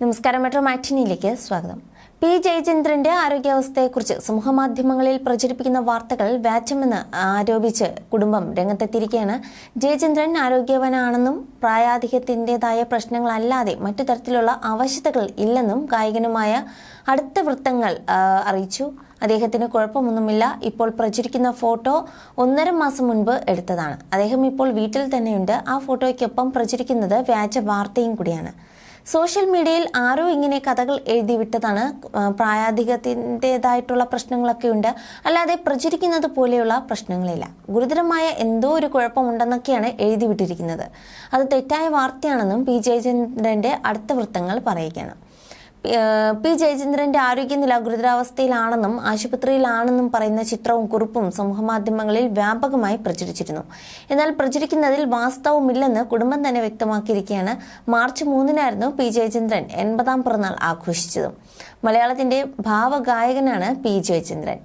നമസ്കാരം, മെട്രോ മാറ്റിനിയിലേക്ക് സ്വാഗതം. പി ജയചന്ദ്രന്റെ ആരോഗ്യാവസ്ഥയെക്കുറിച്ച് സമൂഹമാധ്യമങ്ങളിൽ പ്രചരിപ്പിക്കുന്ന വാർത്തകൾ വ്യാജമെന്ന് ആരോപിച്ച് കുടുംബം രംഗത്തെത്തിയിരിക്കുകയാണ്. ജയചന്ദ്രൻ ആരോഗ്യവാനാണെന്നും പ്രായാധിക്യത്തിൻ്റെതായ പ്രശ്നങ്ങളല്ലാതെ മറ്റു തരത്തിലുള്ള അവശതകൾ ഇല്ലെന്നും ഗായകനുമായ അടുത്ത വൃത്തങ്ങൾ അറിയിച്ചു. അദ്ദേഹത്തിന് കുഴപ്പമൊന്നുമില്ല. ഇപ്പോൾ പ്രചരിക്കുന്ന ഫോട്ടോ 1.5 മാസം മുൻപ് എടുത്തതാണ്. അദ്ദേഹം ഇപ്പോൾ വീട്ടിൽ തന്നെയുണ്ട്. ആ ഫോട്ടോയ്ക്കൊപ്പം പ്രചരിക്കുന്നത് വ്യാജ വാർത്തയും കൂടിയാണ്. സോഷ്യൽ മീഡിയയിൽ ആരോ ഇങ്ങനെ കഥകൾ എഴുതി വിട്ടതാണ്. പ്രായാധിക്യത്തിൻ്റെതായിട്ടുള്ള പ്രശ്നങ്ങളൊക്കെ ഉണ്ട്, അല്ലാതെ പ്രചരിക്കുന്നത് പോലെയുള്ള പ്രശ്നങ്ങളില്ല. ഗുരുതരമായ എന്തോ ഒരു കുഴപ്പമുണ്ടെന്നൊക്കെയാണ് എഴുതി വിട്ടിരിക്കുന്നത്. അത് തെറ്റായ വാർത്തയാണെന്നും പി ജയചന്ദ്രന്റെ അടുത്ത വൃത്തങ്ങൾ പറയുകയാണ്. പി ജയചന്ദ്രന്റെ ആരോഗ്യനില ഗുരുതരാവസ്ഥയിലാണെന്നും ആശുപത്രിയിലാണെന്നും പറയുന്ന ചിത്രവും കുറിപ്പും സമൂഹമാധ്യമങ്ങളിൽ വ്യാപകമായി പ്രചരിച്ചിരുന്നു. എന്നാൽ പ്രചരിക്കുന്നതിൽ വാസ്തവമില്ലെന്ന് കുടുംബം തന്നെ വ്യക്തമാക്കിയിരിക്കുകയാണ്. മാർച്ച് 3-നായിരുന്നു പി ജയചന്ദ്രൻ 80ാം പിറന്നാൾ ആഘോഷിച്ചത്. മലയാളത്തിന്റെ ഭാവഗായകനാണ് പി ജയചന്ദ്രൻ.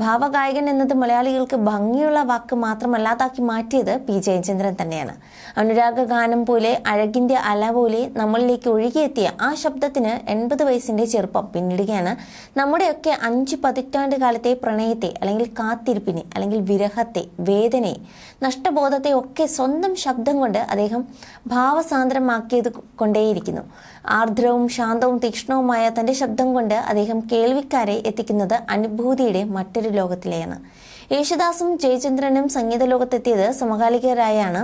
ഭാവഗായകൻ എന്നത് മലയാളികൾക്ക് ഭംഗിയുള്ള വാക്ക് മാത്രമല്ലാതാക്കി മാറ്റിയത് പി ജയചന്ദ്രൻ തന്നെയാണ്. അനുരാഗ ഗാനം പോലെ, അഴകിന്റെ അല പോലെ നമ്മളിലേക്ക് ഒഴുകിയെത്തിയ ആ ശബ്ദത്തിന് 80 വയസ്സിന്റെ ചെറുപ്പം പിന്നിടുകയാണ്. നമ്മുടെയൊക്കെ 5 പതിറ്റാണ്ട് കാലത്തെ പ്രണയത്തെ, അല്ലെങ്കിൽ കാത്തിരിപ്പിനെ, അല്ലെങ്കിൽ വിരഹത്തെ, വേദനയെ, നഷ്ടബോധത്തെ ഒക്കെ സ്വന്തം ശബ്ദം കൊണ്ട് അദ്ദേഹം ഭാവസാന്ദ്രമാക്കിയത് കൊണ്ടേയിരിക്കുന്നു. ആർദ്രവും ശാന്തവും തീക്ഷ്ണവുമായ തന്റെ ശബ്ദം കൊണ്ട് അദ്ദേഹം കേൾവിക്കാരെ എത്തിക്കുന്നത് അനുഭൂതിയുടെ മറ്റൊരു ലോകത്തിലെയാണ്. യേശുദാസും ജയചന്ദ്രനും സംഗീത ലോകത്തെത്തിയത് സമകാലികരായാണ്.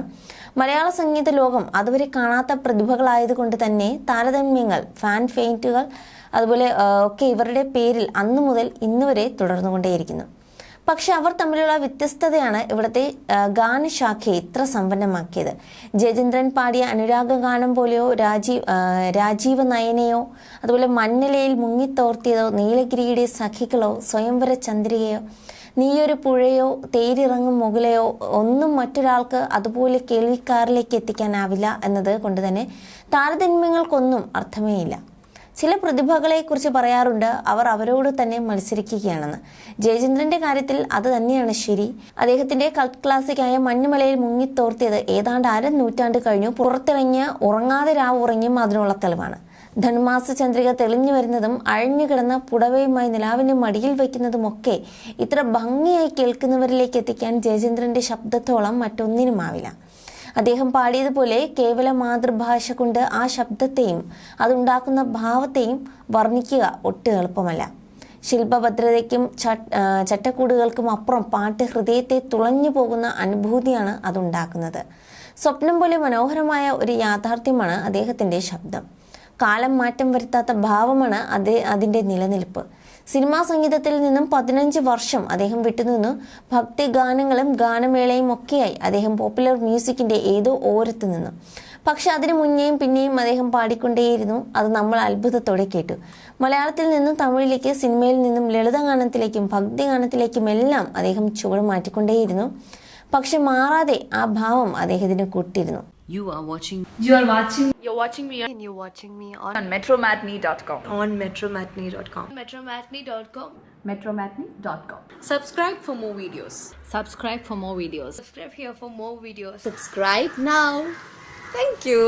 മലയാള സംഗീത ലോകം അതുവരെ കാണാത്ത പ്രതിഭകളായതുകൊണ്ട് തന്നെ താരതമ്യങ്ങൾ, ഫാൻ ഫെയിന്റുകൾ അതുപോലെ ഒക്കെ ഇവരുടെ പേരിൽ അന്നു മുതൽ ഇന്നുവരെ തുടർന്നുകൊണ്ടേയിരിക്കുന്നു. പക്ഷെ അവർ തമ്മിലുള്ള വ്യത്യസ്തതയാണ് ഇവിടുത്തെ ഗാനശാഖയെ ഇത്ര സമ്പന്നമാക്കിയത്. ജയചന്ദ്രൻ പാടിയ അനുരാഗ ഗാനം പോലെയോ, രാജീവ നയനയോ, അതുപോലെ മഞ്ഞലയിൽ മുങ്ങിത്തോർത്തിയതോ, നീലഗിരിയുടെ സഖികളോ, സ്വയംവര ചന്ദ്രികയോ, നീയൊരു പുഴയോ, തേരിറങ്ങും മുകളയോ ഒന്നും മറ്റൊരാൾക്ക് അതുപോലെ കേൾവിക്കാരിലേക്ക് എത്തിക്കാനാവില്ല എന്നത് കൊണ്ട് തന്നെ താരതമ്യങ്ങൾക്കൊന്നും അർത്ഥമേ ഇല്ല. ചില പ്രതിഭകളെ കുറിച്ച് പറയാറുണ്ട്, അവർ അവരോട് തന്നെ മത്സരിക്കുകയാണെന്ന്. ജയചന്ദ്രന്റെ കാര്യത്തിൽ അത് തന്നെയാണ് ശരി. അദ്ദേഹത്തിന്റെ കൾട്ട് ക്ലാസിക്കായ മഞ്ഞുമലയിൽ മുങ്ങിത്തോർത്തിയത് ഏതാണ്ട് 1/2 നൂറ്റാണ്ട് കഴിഞ്ഞു പുറത്തിറങ്ങിയ ഉറങ്ങാതെ രാവ് ഉറങ്ങിയും അതിനുള്ള തെളിവാണ്. ധനുമാസ ചന്ദ്രിക തെളിഞ്ഞു വരുന്നതും അഴിഞ്ഞുകിടന്ന പുടവയുമായി നിലാവിന്റെ മടിയിൽ വയ്ക്കുന്നതുമൊക്കെ ഇത്ര ഭംഗിയായി കേൾക്കുന്നവരിലേക്ക് എത്തിക്കാൻ ജയചന്ദ്രന്റെ ശബ്ദത്തോളം മറ്റൊന്നിനുമാവില്ല. അദ്ദേഹം പാടിയതുപോലെ കേവല മാതൃഭാഷ കൊണ്ട് ആ ശബ്ദത്തെയും അതുണ്ടാക്കുന്ന ഭാവത്തെയും വർണ്ണിക്കുക ഒട്ടും എളുപ്പമല്ല. ശില്പഭദ്രതയ്ക്കും ചട്ടക്കൂടുകൾക്കും അപ്പുറം പാട്ട് ഹൃദയത്തെ തുളഞ്ഞു പോകുന്ന അനുഭൂതിയാണ് അതുണ്ടാക്കുന്നത്. സ്വപ്നം പോലെ മനോഹരമായ ഒരു യാഥാർത്ഥ്യമാണ് അദ്ദേഹത്തിന്റെ ശബ്ദം. കാലം മാറ്റം വരുത്താത്ത ഭാവമാണ് അതിന്റെ നിലനിൽപ്പ്. സിനിമാ സംഗീതത്തിൽ നിന്നും 15 വർഷം അദ്ദേഹം വിട്ടുനിന്നു. ഭക്തി ഗാനങ്ങളും ഗാനമേളയും ഒക്കെയായി അദ്ദേഹം പോപ്പുലർ മ്യൂസിക്കിന്റെ ഏതോ ഓരത്ത് നിന്നു. പക്ഷെ അതിനു മുന്നേയും പിന്നെയും അദ്ദേഹം പാടിക്കൊണ്ടേയിരുന്നു. അത് നമ്മൾ അത്ഭുതത്തോടെ കേട്ടു. മലയാളത്തിൽ നിന്നും തമിഴിലേക്ക്, സിനിമയിൽ നിന്നും ലളിതഗാനത്തിലേക്കും ഭക്തിഗാനത്തിലേക്കും എല്ലാം അദ്ദേഹം ചുവട് മാറ്റിക്കൊണ്ടേയിരുന്നു. പക്ഷെ മാറാതെ ആ ഭാവം അദ്ദേഹത്തിന് കൂട്ടിയിരുന്നു. You're watching me and you're watching me on metromatney.com. on metromatney.com. metromatney.com. Subscribe for more videos. Subscribe for more videos. Subscribe here for more videos. Subscribe now. Thank you.